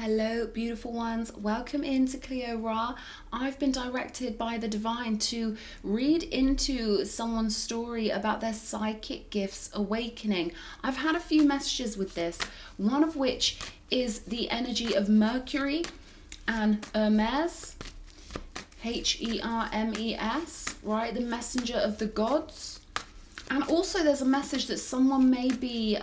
Hello, beautiful ones. Welcome into Cleo Ra. I've been directed by the divine to read into someone's story about their psychic gifts awakening. I've had a few messages with this, one of which is the energy of Mercury and Hermes, Hermes, right? The messenger of the gods. And also there's a message that someone may be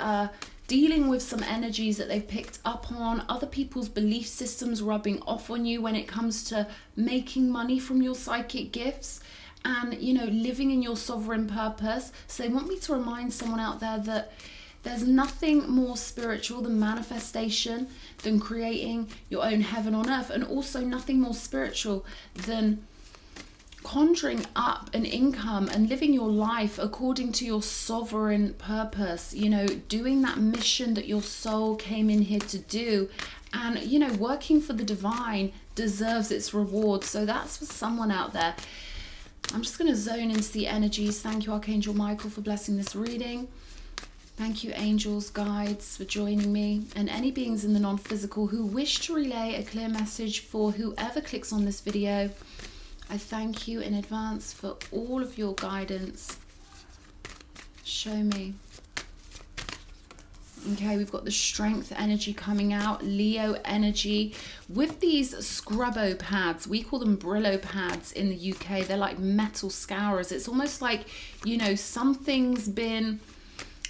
dealing with some energies that they've picked up on, other people's belief systems rubbing off on you when it comes to making money from your psychic gifts and, you know, living in your sovereign purpose. So they want me to remind someone out there that there's nothing more spiritual than manifestation, than creating your own heaven on earth, and also nothing more spiritual than conjuring up an income and living your life according to your sovereign purpose, you know, doing that mission that your soul came in here to do. And, you know, working for the divine deserves its reward. So that's for someone out there. I'm just going to zone into the energies. Thank you, Archangel Michael, for blessing this reading. Thank you, angels, guides, for joining me, and any beings in the non-physical who wish to relay a clear message for whoever clicks on this video. I thank you in advance for all of your guidance. Show me. Okay, we've got the strength energy coming out, Leo energy, with these scrubbo pads. We call them Brillo pads in the UK. They're like metal scourers. It's almost like, you know,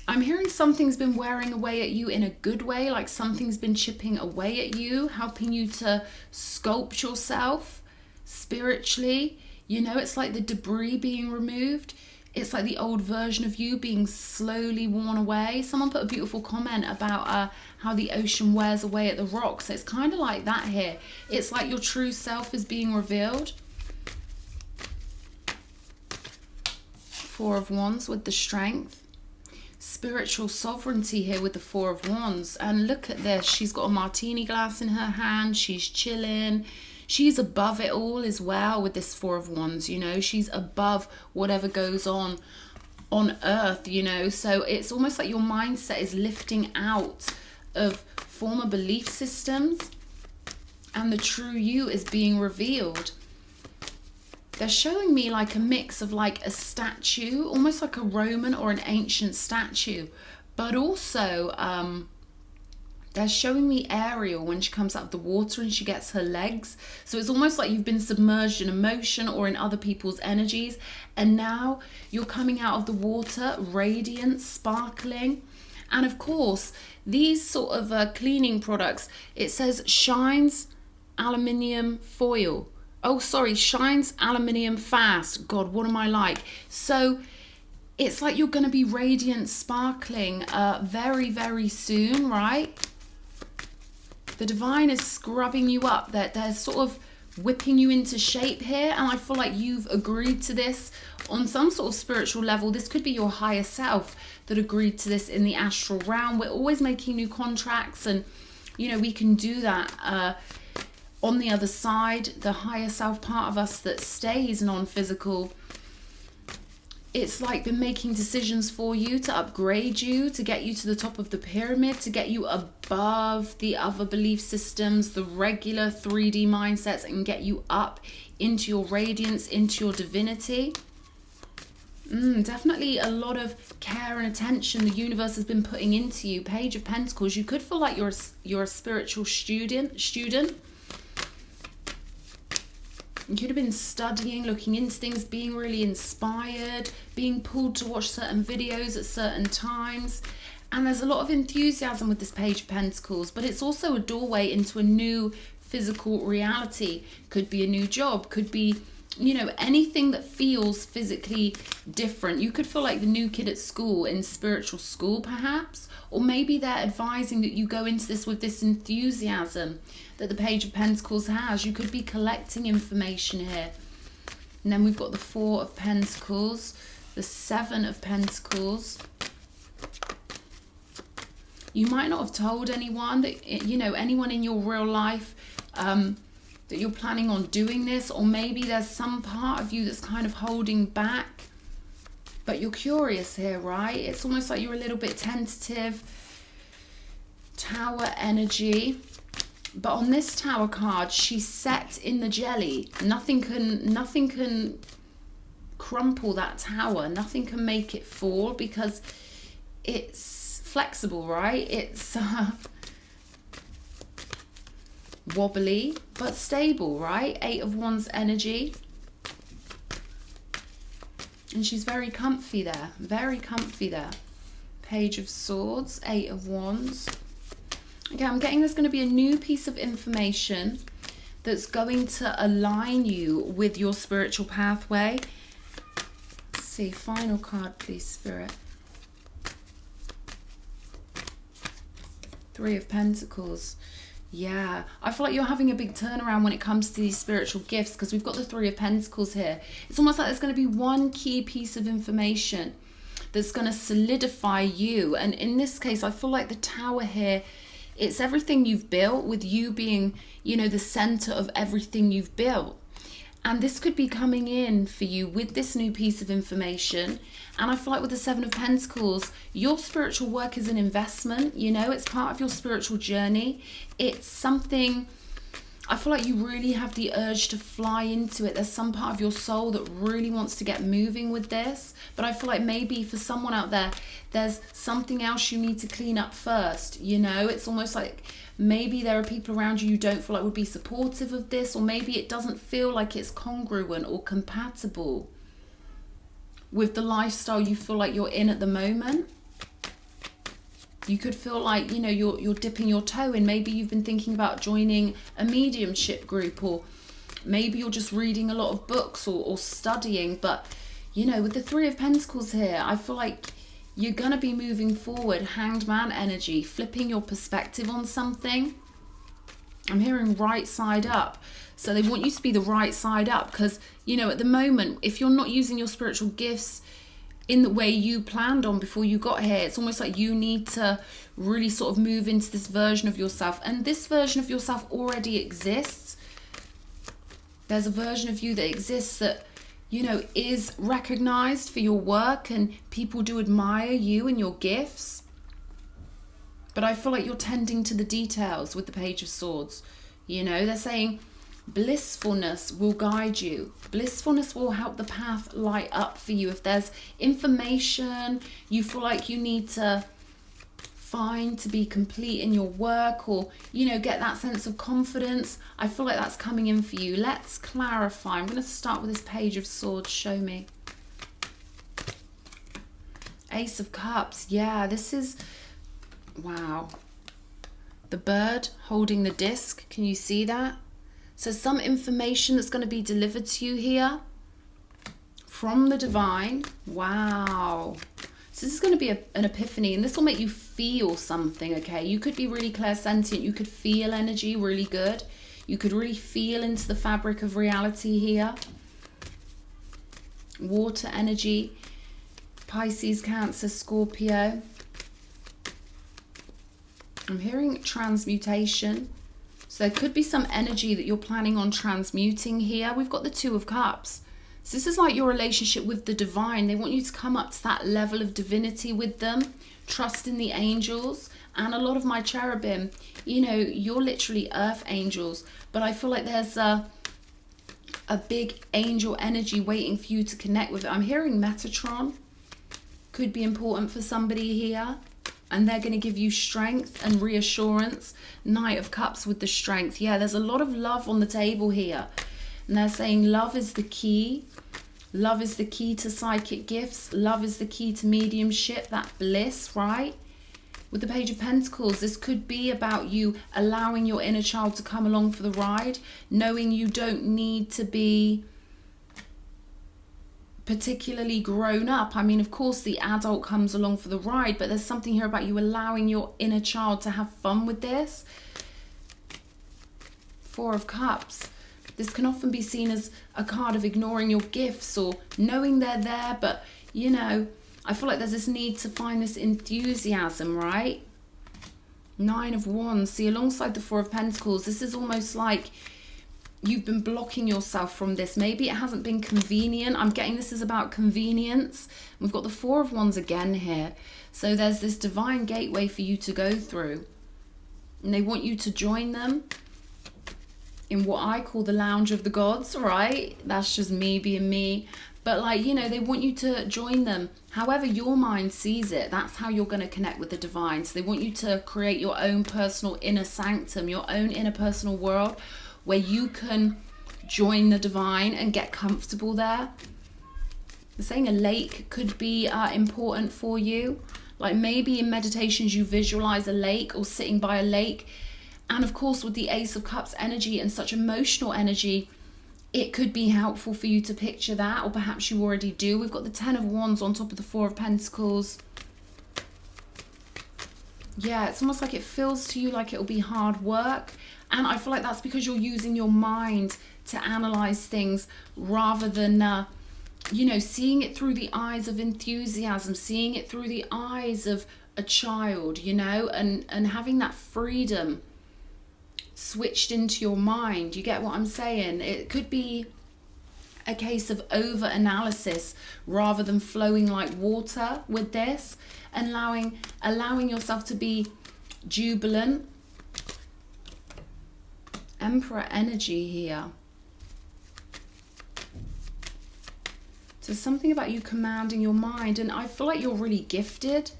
I'm hearing something's been wearing away at you in a good way, like something's been chipping away at you, helping you to sculpt yourself spiritually. You know, it's like the debris being removed. It's like the old version of you being slowly worn away. Someone put a beautiful comment about how the ocean wears away at the rocks. So it's kind of like that here. It's like your true self is being revealed. Four of Wands with the strength. Spiritual sovereignty here with the Four of Wands. And look at this. She's got a martini glass in her hand. She's chilling. She's above it all as well with this Four of Wands, you know. She's above whatever goes on earth, you know. So it's almost like your mindset is lifting out of former belief systems and the true you is being revealed. They're showing me like a mix of like a statue, almost like a Roman or an ancient statue, but also they're showing me Ariel when she comes out of the water and she gets her legs. So it's almost like you've been submerged in emotion or in other people's energies. And now you're coming out of the water, radiant, sparkling. And of course, these sort of cleaning products, it says shines aluminium foil. Oh, sorry, shines aluminium fast. God, what am I like? So it's like you're going to be radiant, sparkling very, very soon, right? The divine is scrubbing you up. They're sort of whipping you into shape here. And I feel like you've agreed to this on some sort of spiritual level. This could be your higher self that agreed to this in the astral realm. We're always making new contracts. And, you know, we can do that on the other side. The higher self part of us that stays non-physical, it's like been making decisions for you to upgrade you, to get you to the top of the pyramid, to get you above the other belief systems, the regular 3D mindsets, and get you up into your radiance, into your divinity. Definitely a lot of care and attention the universe has been putting into you. Page of Pentacles. You could feel like you're a spiritual student. You could have been studying, looking into things, being really inspired, being pulled to watch certain videos at certain times. And there's a lot of enthusiasm with this Page of Pentacles, but it's also a doorway into a new physical reality. Could be a new job, could be, you know, anything that feels physically different. You could feel like the new kid at school, in spiritual school perhaps, or maybe they're advising that you go into this with this enthusiasm that the Page of Pentacles has. You could be collecting information here. And then we've got the Four of Pentacles, the Seven of Pentacles. You might not have told anyone that, you know, anyone in your real life that you're planning on doing this, or maybe there's some part of you that's kind of holding back, but you're curious here, right? It's almost like you're a little bit tentative. Tower energy. But on this Tower card, she's set in the jelly. Nothing can crumple that tower. Nothing can make it fall because it's flexible, right? It's wobbly but stable, right? 8 of Wands energy. And she's very comfy there. Very comfy there. Page of Swords, 8 of Wands. Okay, I'm getting there's going to be a new piece of information that's going to align you with your spiritual pathway. Let's see, final card, please, Spirit. 3 of Pentacles. Yeah, I feel like you're having a big turnaround when it comes to these spiritual gifts, because we've got the 3 of Pentacles here. It's almost like there's going to be one key piece of information that's going to solidify you. And in this case, I feel like the Tower here, it's everything you've built, with you being, you know, the center of everything you've built. And this could be coming in for you with this new piece of information. And I feel like with the 7 of Pentacles, your spiritual work is an investment, you know, it's part of your spiritual journey. It's something, I feel like you really have the urge to fly into it. There's some part of your soul that really wants to get moving with this. But I feel like maybe for someone out there, there's something else you need to clean up first, you know. It's almost like maybe there are people around you don't feel like would be supportive of this, or maybe it doesn't feel like it's congruent or compatible with the lifestyle you feel like you're in at the moment. You could feel like, you know, you're dipping your toe in. Maybe you've been thinking about joining a mediumship group, or maybe you're just reading a lot of books or studying. But, you know, with the 3 of Pentacles here, I feel like you're going to be moving forward. Hanged Man energy, flipping your perspective on something. I'm hearing right side up. So they want you to be the right side up, because, you know, at the moment, if you're not using your spiritual gifts in the way you planned on before you got here, it's almost like you need to really sort of move into this version of yourself. And this version of yourself already exists. There's a version of you that exists that, you know, is recognized for your work, and people do admire you and your gifts. But I feel like you're tending to the details with the Page of Swords. You know, they're saying blissfulness will guide you. Blissfulness will help the path light up for you. If there's information you feel like you need to find to be complete in your work, or, you know, get that sense of confidence, I feel like that's coming in for you. Let's clarify. I'm going to start with this Page of Swords. Show me. Ace of Cups. Yeah, this is, wow. The bird holding the disc. Can you see that? So some information that's going to be delivered to you here from the divine. Wow. So this is going to be an epiphany, and this will make you feel something, okay? You could be really clairsentient. You could feel energy really good. You could really feel into the fabric of reality here. Water energy. Pisces, Cancer, Scorpio. I'm hearing transmutation. So there could be some energy that you're planning on transmuting here. We've got the 2 of Cups. So this is like your relationship with the divine. They want you to come up to that level of divinity with them. Trust in the angels. And a lot of my cherubim, you know, you're literally earth angels. But I feel like there's a big angel energy waiting for you to connect with it. I'm hearing Metatron. Could be important for somebody here. And they're going to give you strength and reassurance. Knight of Cups with the strength. Yeah, there's a lot of love on the table here. And they're saying love is the key. Love is the key to psychic gifts. Love is the key to mediumship, that bliss, right? With the Page of Pentacles, this could be about you allowing your inner child to come along for the ride. Knowing you don't need to be particularly grown up. I mean, of course, the adult comes along for the ride, but there's something here about you allowing your inner child to have fun with this. 4 of Cups. This can often be seen as a card of ignoring your gifts or knowing they're there, but, you know, I feel like there's this need to find this enthusiasm, right? 9 of Wands. See, alongside the 4 of Pentacles, this is almost like you've been blocking yourself from this. Maybe it hasn't been convenient. I'm getting this is about convenience. We've got the 4 of Wands again here. So there's this divine gateway for you to go through. And they want you to join them. in what I call the lounge of the gods, right? That's just me being me. But like, you know, they want you to join them. However your mind sees it, that's how you're going to connect with the divine. So they want you to create your own personal inner sanctum, your own inner personal world where you can join the divine and get comfortable there. They're saying a lake could be important for you. Like maybe in meditations you visualize a lake or sitting by a lake. And of course with the Ace of Cups energy and such emotional energy, it could be helpful for you to picture that, or perhaps you already do. We've got the Ten of Wands on top of the Four of Pentacles. Yeah, it's almost like it feels to you like it'll be hard work. And I feel like that's because you're using your mind to analyze things rather than, you know, seeing it through the eyes of enthusiasm, seeing it through the eyes of a child, you know, and having that freedom switched into your mind. You get what I'm saying? It could be a case of over analysis rather than flowing like water with this, and allowing yourself to be jubilant. Emperor energy here. So something about you commanding your mind, and I feel like you're really gifted.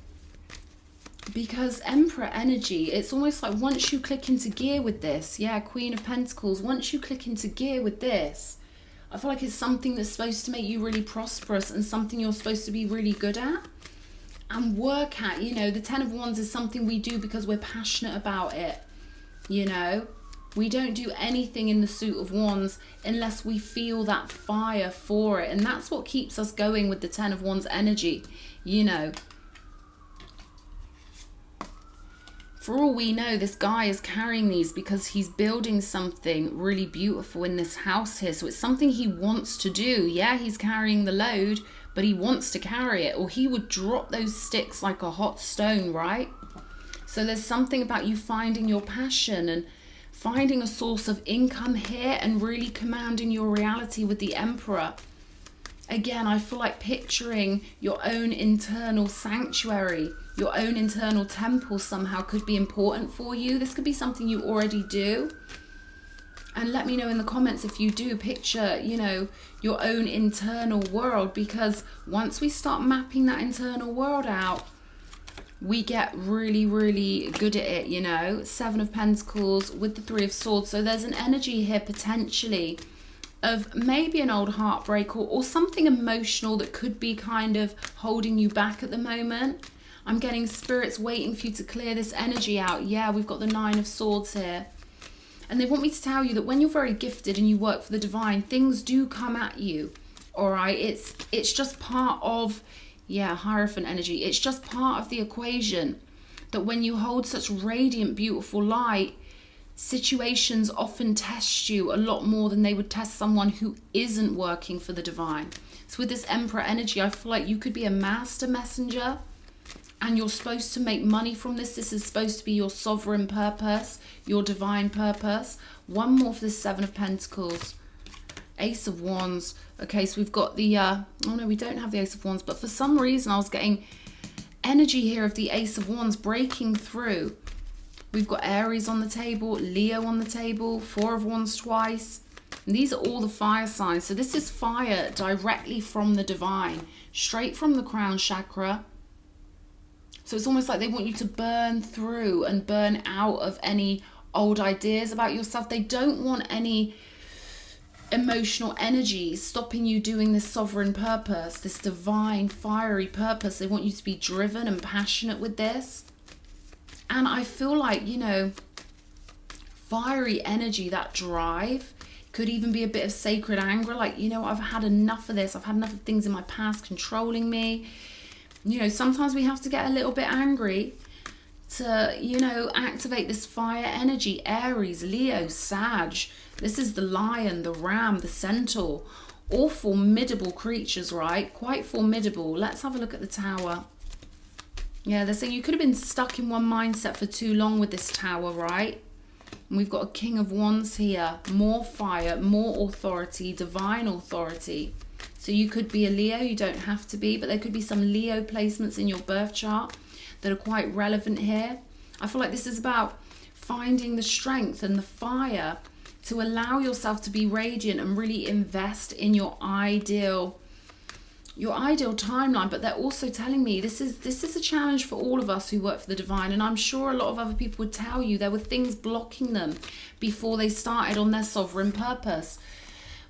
Because Emperor energy, it's almost like once you click into gear with this, yeah, Queen of Pentacles, once you click into gear with this, I feel like it's something that's supposed to make you really prosperous and something you're supposed to be really good at and work at. You know, the Ten of Wands is something we do because we're passionate about it, you know. We don't do anything in the Suit of Wands unless we feel that fire for it. And that's what keeps us going with the Ten of Wands energy, you know. For all we know, this guy is carrying these because he's building something really beautiful in this house here. So it's something he wants to do. Yeah, he's carrying the load, but he wants to carry it, or he would drop those sticks like a hot stone, right? So there's something about you finding your passion and finding a source of income here and really commanding your reality with the Emperor. Again, I feel like picturing your own internal sanctuary, your own internal temple somehow could be important for you. This could be something you already do. And let me know in the comments if you do picture, you know, your own internal world, because once we start mapping that internal world out, we get really, really good at it, you know. Seven of Pentacles with the Three of Swords. So there's an energy here potentially of maybe an old heartbreak or something emotional that could be kind of holding you back at the moment. I'm getting spirits waiting for you to clear this energy out. Yeah, we've got the Nine of Swords here. And they want me to tell you that when you're very gifted and you work for the divine, things do come at you. All right, it's just part of, yeah, Hierophant energy. It's just part of the equation that when you hold such radiant, beautiful light, situations often test you a lot more than they would test someone who isn't working for the divine. So with this Emperor energy, I feel like you could be a master messenger and you're supposed to make money from this. This is supposed to be your sovereign purpose, your divine purpose. One more for the Seven of Pentacles. Ace of Wands. Okay, so we've got the, oh no, we don't have the Ace of Wands, but for some reason I was getting energy here of the Ace of Wands breaking through. We've got Aries on the table, Leo on the table, Four of Wands twice. And these are all the fire signs. So this is fire directly from the divine, straight from the crown chakra. So it's almost like they want you to burn through and burn out of any old ideas about yourself. They don't want any emotional energy stopping you doing this sovereign purpose, this divine fiery purpose. They want you to be driven and passionate with this. And I feel like, you know, fiery energy, that drive, could even be a bit of sacred anger. Like, you know, I've had enough of this. I've had enough of things in my past controlling me. You know, sometimes we have to get a little bit angry to, you know, activate this fire energy. Aries, Leo, Sag. This is the lion, the ram, the centaur. All formidable creatures, right? Quite formidable. Let's have a look at the Tower. Yeah, they're saying you could have been stuck in one mindset for too long with this Tower, right? And we've got a King of Wands here. More fire, more authority, divine authority. So you could be a Leo, you don't have to be, but there could be some Leo placements in your birth chart that are quite relevant here. I feel like this is about finding the strength and the fire to allow yourself to be radiant and really invest in your ideal timeline. But they're also telling me this is a challenge for all of us who work for the divine, and I'm sure a lot of other people would tell you there were things blocking them before they started on their sovereign purpose.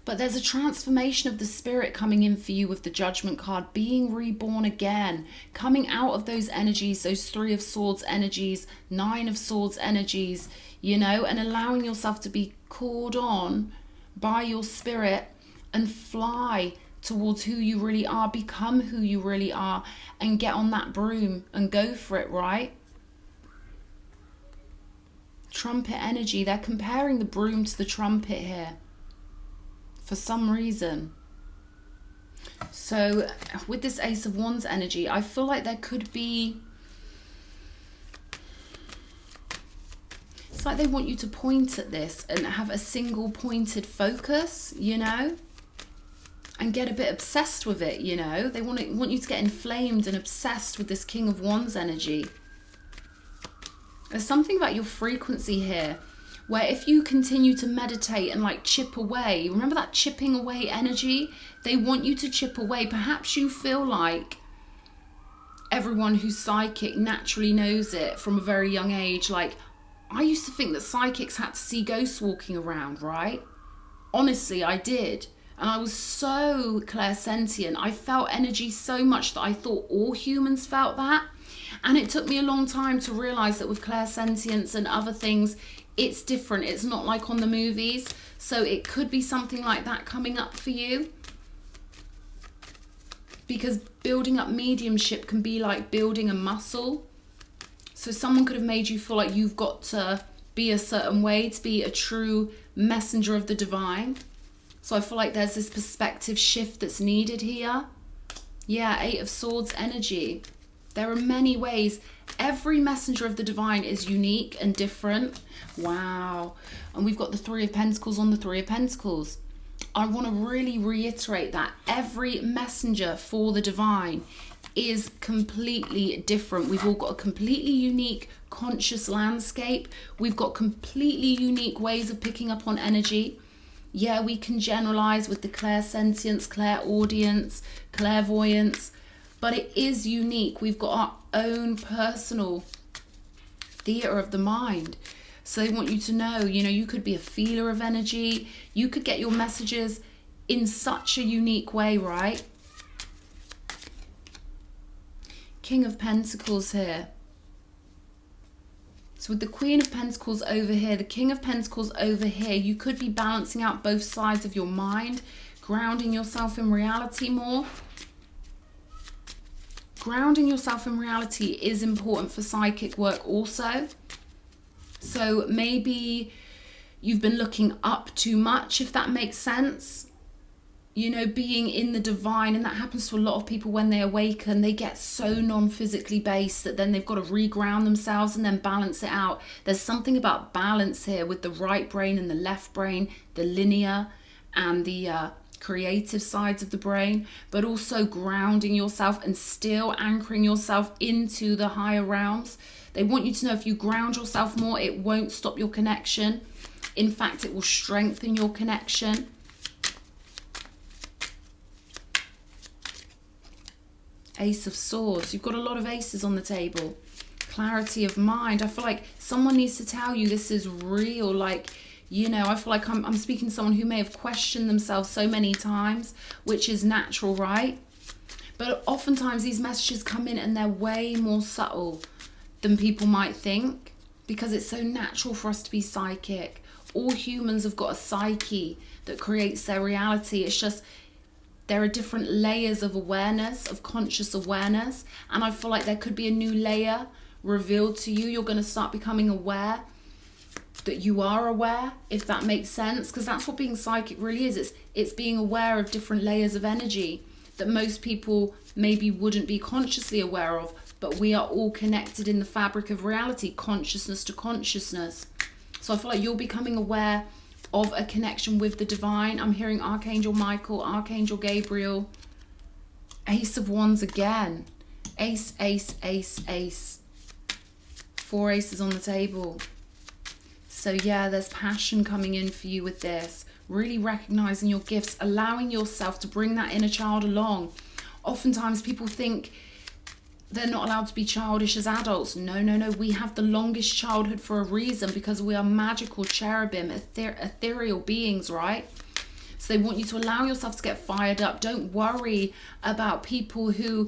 But there's a transformation of the spirit coming in for you with the Judgment card, being reborn again, coming out of those energies, those 3 of Swords energies, 9 of Swords energies, you know, and allowing yourself to be called on by your spirit and fly towards who you really are, become who you really are, and get on that broom and go for it, right? Trumpet energy, they're comparing the broom to the trumpet here for some reason. So with this Ace of Wands energy, I feel like there could be, it's like they want you to point at this and have a single pointed focus, you know, and get a bit obsessed with it, you know. They want you to get inflamed and obsessed with this King of Wands energy. There's something about your frequency here where if you continue to meditate and like chip away, remember that chipping away energy? They want you to chip away. Perhaps you feel like everyone who's psychic naturally knows it from a very young age. Like, I used to think that psychics had to see ghosts walking around, right? Honestly, I did. And I was so clairsentient. I felt energy so much that I thought all humans felt that. And it took me a long time to realize that with clairsentience and other things, it's different. It's not like on the movies. So it could be something like that coming up for you. Because building up mediumship can be like building a muscle. So someone could have made you feel like you've got to be a certain way to be a true messenger of the divine. So I feel like there's this perspective shift that's needed here. Yeah, 8 of Swords energy. There are many ways. Every messenger of the divine is unique and different. Wow. And we've got the 3 of Pentacles on the 3 of Pentacles. I want to really reiterate that every messenger for the divine is completely different. We've all got a completely unique conscious landscape. We've got completely unique ways of picking up on energy. Yeah, we can generalize with the clairsentience, clairaudience, clairvoyance, but it is unique. We've got our own personal theater of the mind. So they want you to know, you know, you could be a feeler of energy. You could get your messages in such a unique way, right? King of Pentacles here. So with the Queen of Pentacles over here, the King of Pentacles over here, you could be balancing out both sides of your mind, grounding yourself in reality more. Grounding yourself in reality is important for psychic work also. So maybe you've been looking up too much, if that makes sense. You know, being in the divine, and that happens to a lot of people when they awaken. They get so non-physically based that then they've got to reground themselves and then balance it out. There's something about balance here with the right brain and the left brain, the linear and the creative sides of the brain, but also grounding yourself and still anchoring yourself into the higher realms. They want you to know if you ground yourself more, it won't stop your connection. In fact, it will strengthen your connection. Ace of Swords. You've got a lot of aces on the table. Clarity of mind. I feel like someone needs to tell you this is real. Like, you know, I feel like I'm speaking to someone who may have questioned themselves so many times, which is natural, right? But oftentimes these messages come in and they're way more subtle than people might think, because it's so natural for us to be psychic. All humans have got a psyche that creates their reality. It's just there are different layers of awareness, of conscious awareness. And I feel like there could be a new layer revealed to you. You're going to start becoming aware that you are aware, if that makes sense. Because that's what being psychic really is. It's being aware of different layers of energy that most people maybe wouldn't be consciously aware of. But we are all connected in the fabric of reality, consciousness to consciousness. So I feel like you're becoming aware of a connection with the divine. I'm hearing Archangel Michael, Archangel Gabriel, Ace of Wands again. Ace, ace, ace, ace. 4 aces on the table. So yeah, there's passion coming in for you with this. Really recognizing your gifts, allowing yourself to bring that inner child along. Oftentimes people think they're not allowed to be childish as adults. No, no, no. We have the longest childhood for a reason, because we are magical cherubim, ethereal beings, right? So they want you to allow yourself to get fired up. Don't worry about people who,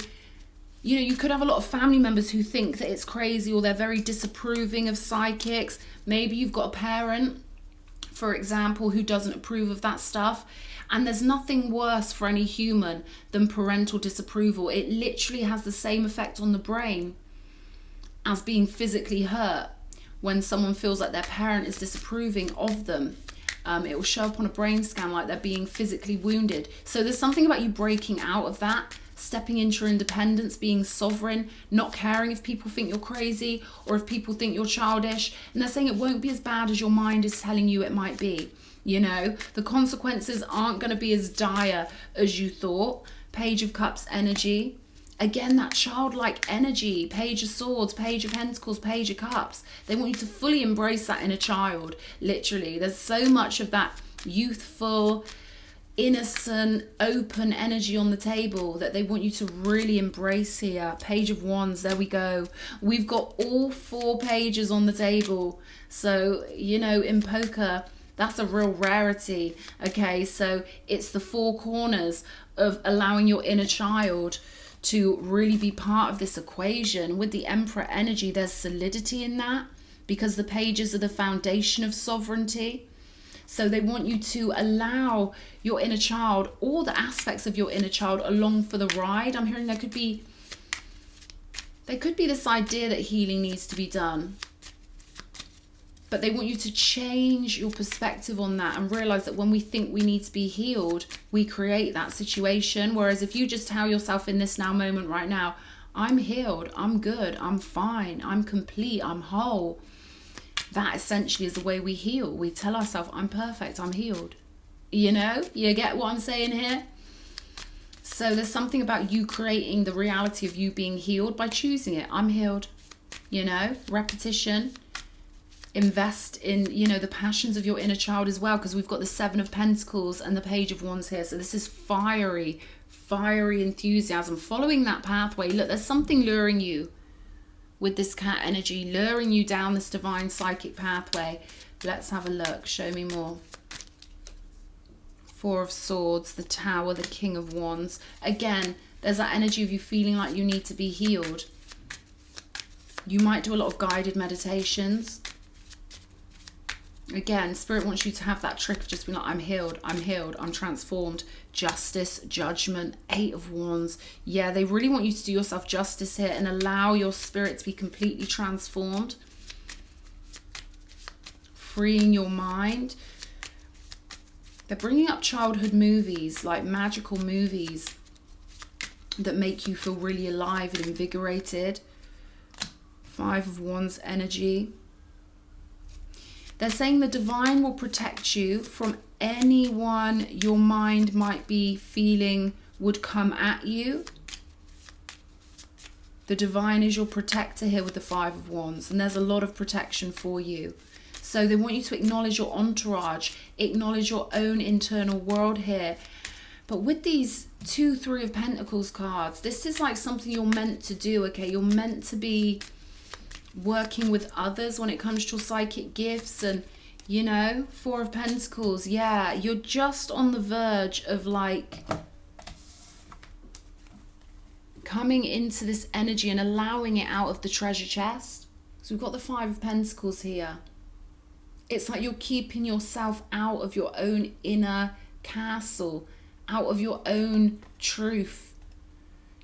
you know, you could have a lot of family members who think that it's crazy, or they're very disapproving of psychics. Maybe you've got a parent, for example, who doesn't approve of that stuff. And there's nothing worse for any human than parental disapproval. It literally has the same effect on the brain as being physically hurt. When someone feels like their parent is disapproving of them, it will show up on a brain scan like they're being physically wounded. So there's something about you breaking out of that, stepping into your independence, being sovereign, not caring if people think you're crazy or if people think you're childish. And they're saying it won't be as bad as your mind is telling you it might be. You know, the consequences aren't going to be as dire as you thought. Page of Cups energy. Again, that childlike energy. Page of Swords, Page of Pentacles, Page of Cups. They want you to fully embrace that inner child. Literally, there's so much of that youthful, innocent, open energy on the table that they want you to really embrace here. Page of Wands, there we go. We've got all 4 pages on the table. So, you know, in poker, that's a real rarity. Okay, so it's the 4 corners of allowing your inner child to really be part of this equation. With the Emperor energy, there's solidity in that, because the pages are the foundation of sovereignty. So they want you to allow your inner child, all the aspects of your inner child, along for the ride. I'm hearing there could be this idea that healing needs to be done. But they want you to change your perspective on that and realize that when we think we need to be healed, we create that situation. Whereas if you just tell yourself in this now moment right now, I'm healed, I'm good, I'm fine, I'm complete, I'm whole. That essentially is the way we heal. We tell ourselves, I'm perfect, I'm healed. You know, you get what I'm saying here? So there's something about you creating the reality of you being healed by choosing it. I'm healed, you know, repetition. Invest in, you know, the passions of your inner child as well, because we've got the 7 of Pentacles and the Page of Wands here. So this is fiery enthusiasm, following that pathway. Look, there's something luring you with this cat energy, luring you down this divine psychic pathway. Let's have a look. Show me more. 4 of Swords, the Tower, the King of Wands. Again, there's that energy of you feeling like you need to be healed. You might do a lot of guided meditations. Again, Spirit wants you to have that trick of just being like, I'm healed, I'm transformed. Justice, judgment, 8 of Wands. Yeah, they really want you to do yourself justice here and allow your spirit to be completely transformed. Freeing your mind. They're bringing up childhood movies, like magical movies that make you feel really alive and invigorated. 5 of Wands energy. They're saying the divine will protect you from anyone your mind might be feeling would come at you. The divine is your protector here with the 5 of Wands, and there's a lot of protection for you. So they want you to acknowledge your entourage, acknowledge your own internal world here. But with these 2, 3 of Pentacles cards, this is like something you're meant to do, okay? You're meant to be working with others when it comes to your psychic gifts. And, you know, 4 of Pentacles, yeah, you're just on the verge of like coming into this energy and allowing it out of the treasure chest. So we've got the 5 of Pentacles here. It's like you're keeping yourself out of your own inner castle, out of your own truth.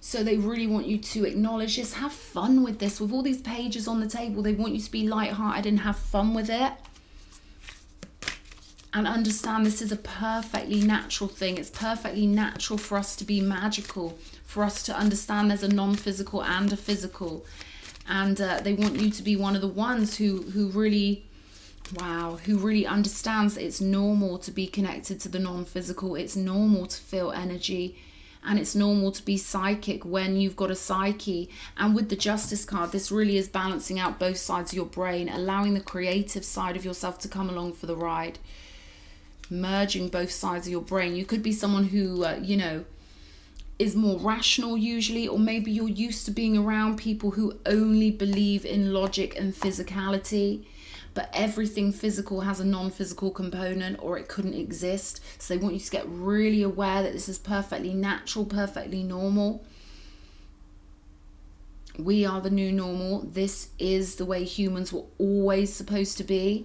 So they really want you to acknowledge this, have fun with this. With all these pages on the table, they want you to be lighthearted and have fun with it. And understand this is a perfectly natural thing. It's perfectly natural for us to be magical, for us to understand there's a non-physical and a physical. And they want you to be one of the ones who really, wow, who really understands that it's normal to be connected to the non-physical. It's normal to feel energy. and it's normal to be psychic when you've got a psyche. And with the Justice card, this really is balancing out both sides of your brain, allowing the creative side of yourself to come along for the ride, merging both sides of your brain. You could be someone who you know, is more rational usually, or maybe you're used to being around people who only believe in logic and physicality, but everything physical has a non-physical component or it couldn't exist. So they want you to get really aware that this is perfectly natural, perfectly normal. We are the new normal. This is the way humans were always supposed to be.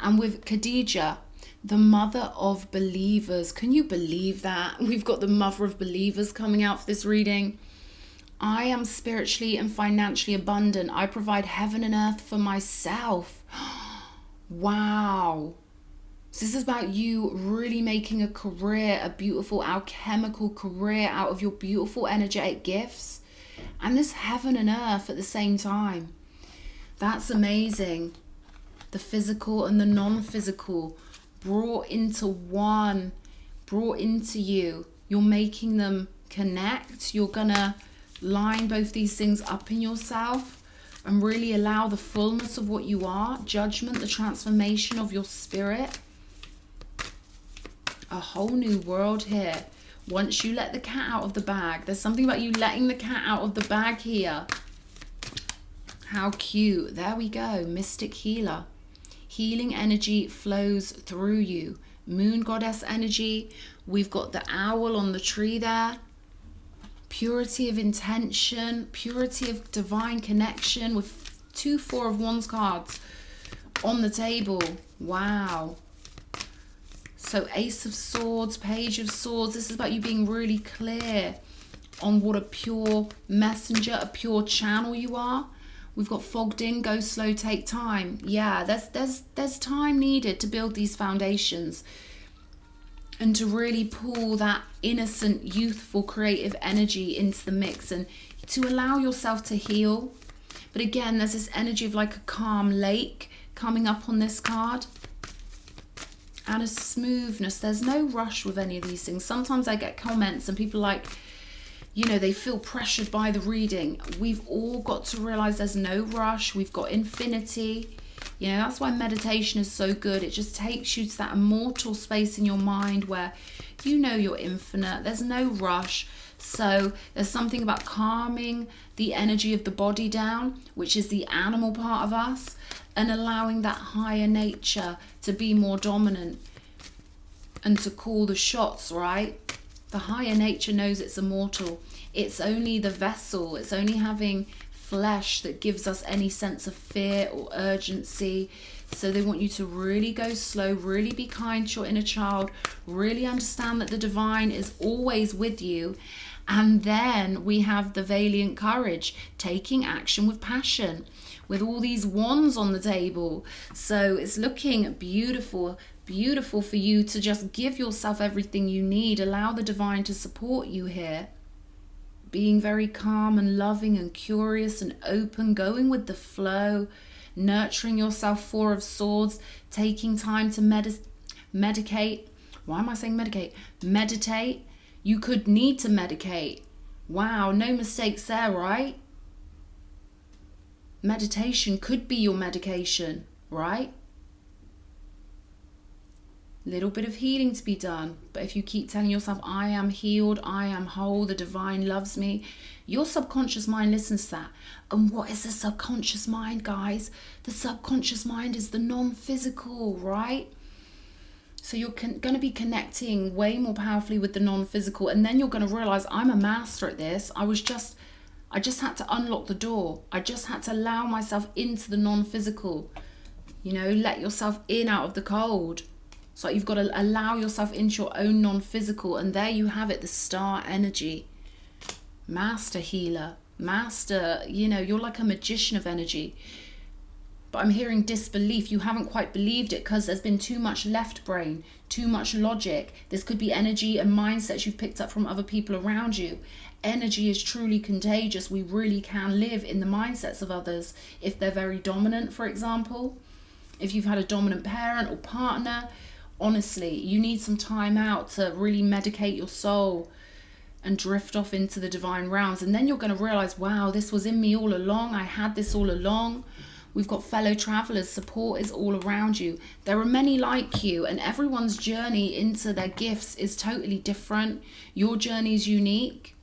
And with Khadija, the mother of believers, can you believe that? We've got the mother of believers coming out for this reading. I am spiritually and financially abundant. I provide heaven and earth for myself. Wow. So this is about you really making a career, a beautiful alchemical career out of your beautiful energetic gifts. And this heaven and earth at the same time. That's amazing. The physical and the non-physical brought into one, brought into you. You're making them connect. You're gonna line both these things up in yourself and really allow the fullness of what you are, judgment, the transformation of your spirit. A whole new world here. Once you let the cat out of the bag, there's something about you letting the cat out of the bag here. How cute. There we go. Mystic healer. Healing energy flows through you. Moon goddess energy. We've got the owl on the tree there. Purity of intention, purity of divine connection with 2 4 of Wands cards on the table. Wow. So Ace of Swords, Page of Swords. This is about you being really clear on what a pure messenger, a pure channel you are. We've got fogged in, go slow, take time. Yeah, there's time needed to build these foundations and to really pull that innocent, youthful, creative energy into the mix and to allow yourself to heal. But again, there's this energy of like a calm lake coming up on this card. And a smoothness. There's no rush with any of these things. Sometimes I get comments and people like, you know, they feel pressured by the reading. We've all got to realize there's no rush. We've got infinity. You know, that's why meditation is so good. It just takes you to that immortal space in your mind where you know you're infinite. There's no rush. So there's something about calming the energy of the body down, which is the animal part of us, and allowing that higher nature to be more dominant and to call the shots, right? The higher nature knows it's immortal. It's only the vessel, it's only having flesh that gives us any sense of fear or urgency. So they want you to really go slow, really be kind to your inner child, really understand that the divine is always with you. And then we have the valiant courage, taking action with passion, with all these wands on the table. So it's looking beautiful, beautiful for you to just give yourself everything you need. Allow the divine to support you here. Being very calm and loving and curious and open, going with the flow, nurturing yourself, 4 of Swords, taking time to medicate. Why am I saying medicate? Meditate. You could need to medicate. Wow, no mistakes there, right? Meditation could be your medication, right? Little bit of healing to be done. But if you keep telling yourself, I am healed, I am whole, the divine loves me, your subconscious mind listens to that. And what is the subconscious mind, guys? The subconscious mind is the non-physical, right? So you're going to be connecting way more powerfully with the non-physical. And then you're going to realize, I'm a master at this. I just had to unlock the door. I just had to allow myself into the non-physical. You know, let yourself in out of the cold. So you've got to allow yourself into your own non-physical. And there you have it, the star energy. Master healer. Master, you know, you're like a magician of energy. But I'm hearing disbelief. You haven't quite believed it because there's been too much left brain, too much logic. This could be energy and mindsets you've picked up from other people around you. Energy is truly contagious. We really can live in the mindsets of others if they're very dominant, for example. If you've had a dominant parent or partner, honestly, you need some time out to really medicate your soul and drift off into the divine realms. And then you're going to realize, wow, this was in me all along. I had this all along. We've got fellow travelers. Support is all around you. There are many like you, and everyone's journey into their gifts is totally different. Your journey is unique.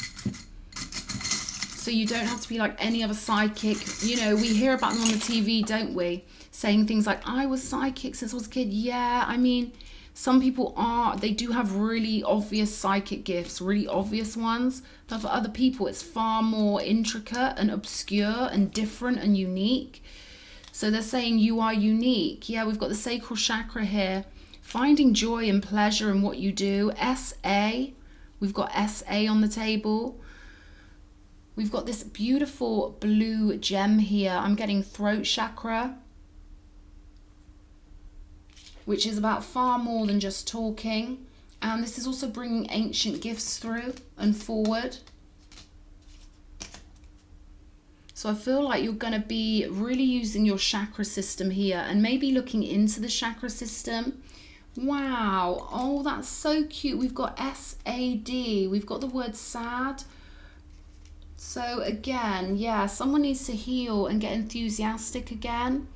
So you don't have to be like any other psychic. You know, we hear about them on the TV, don't we? Saying things like, I was psychic since I was a kid. Yeah, I mean, some people they do have really obvious psychic gifts, really obvious ones. But for other people, it's far more intricate and obscure and different and unique. So they're saying you are unique. Yeah, we've got the sacral chakra here. Finding joy and pleasure in what you do. SA. We've got SA on the table. We've got this beautiful blue gem here. I'm getting throat chakra, which is about far more than just talking. And this is also bringing ancient gifts through and forward. So I feel like you're going to be really using your chakra system here and maybe looking into the chakra system. Wow. Oh, that's so cute. We've got SAD. We've got the word sad. So again, yeah, someone needs to heal and get enthusiastic again.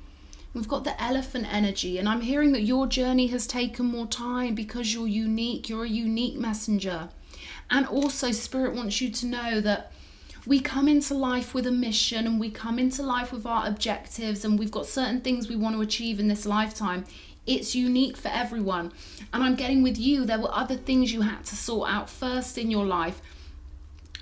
We've got the elephant energy, and I'm hearing that your journey has taken more time because you're unique. You're a unique messenger. And also Spirit wants you to know that we come into life with a mission, and we come into life with our objectives, and we've got certain things we want to achieve in this lifetime. It's unique for everyone. And I'm getting with you, there were other things you had to sort out first in your life.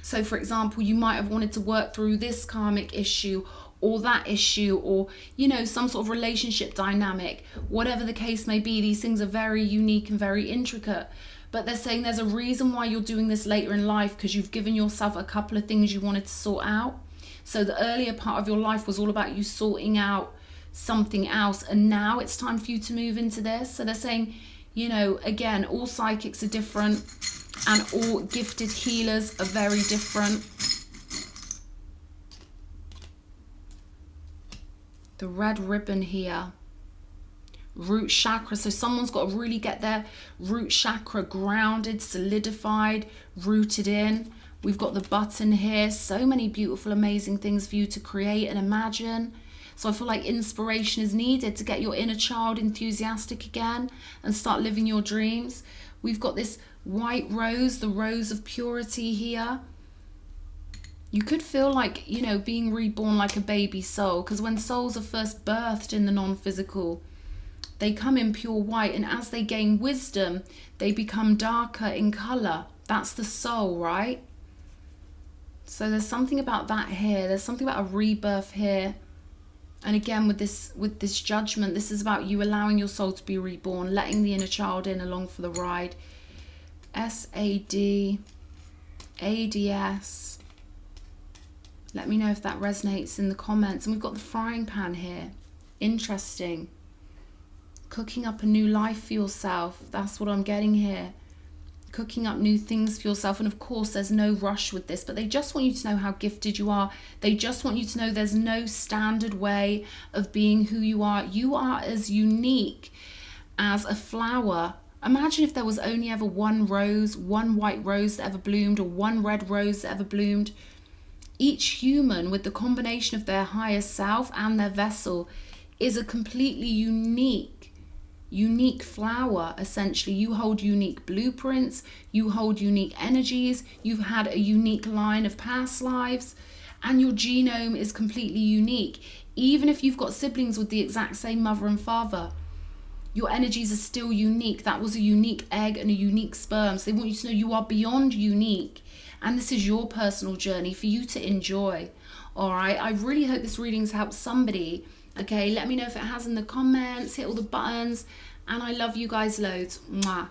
So for example, you might have wanted to work through this karmic issue or that issue, or, you know, some sort of relationship dynamic. Whatever the case may be, these things are very unique and very intricate. But they're saying there's a reason why you're doing this later in life, because you've given yourself a couple of things you wanted to sort out. So the earlier part of your life was all about you sorting out something else, and now it's time for you to move into this. So they're saying, you know, again, all psychics are different, and all gifted healers are very different. The red ribbon here. Root chakra. So someone's got to really get their root chakra grounded, solidified, rooted in. We've got the button here. So many beautiful, amazing things for you to create and imagine. So I feel like inspiration is needed to get your inner child enthusiastic again and start living your dreams. We've got this white rose, the rose of purity here. You could feel like, you know, being reborn like a baby soul, because when souls are first birthed in the non-physical, they come in pure white, and as they gain wisdom, they become darker in color. That's the soul, right? So there's something about that here. There's something about a rebirth here. And again, with this judgment, this is about you allowing your soul to be reborn, letting the inner child in along for the ride. SAD, ADS. Let me know if that resonates in the comments. And we've got the frying pan here. Interesting. Cooking up a new life for yourself. That's what I'm getting here. Cooking up new things for yourself. And of course, there's no rush with this, but they just want you to know how gifted you are. They just want you to know there's no standard way of being who you are. You are as unique as a flower. Imagine if there was only ever one rose, one white rose that ever bloomed, or one red rose that ever bloomed. Each human, with the combination of their higher self and their vessel, is a completely unique flower. Essentially, you hold unique blueprints, you hold unique energies, you've had a unique line of past lives, and your genome is completely unique. Even if you've got siblings with the exact same mother and father, your energies are still unique. That was a unique egg and a unique sperm. So they want you to know you are beyond unique. And this is your personal journey for you to enjoy. All right. I really hope this reading's helped somebody. Okay. Let me know if it has in the comments. Hit all the buttons. And I love you guys loads. Mwah.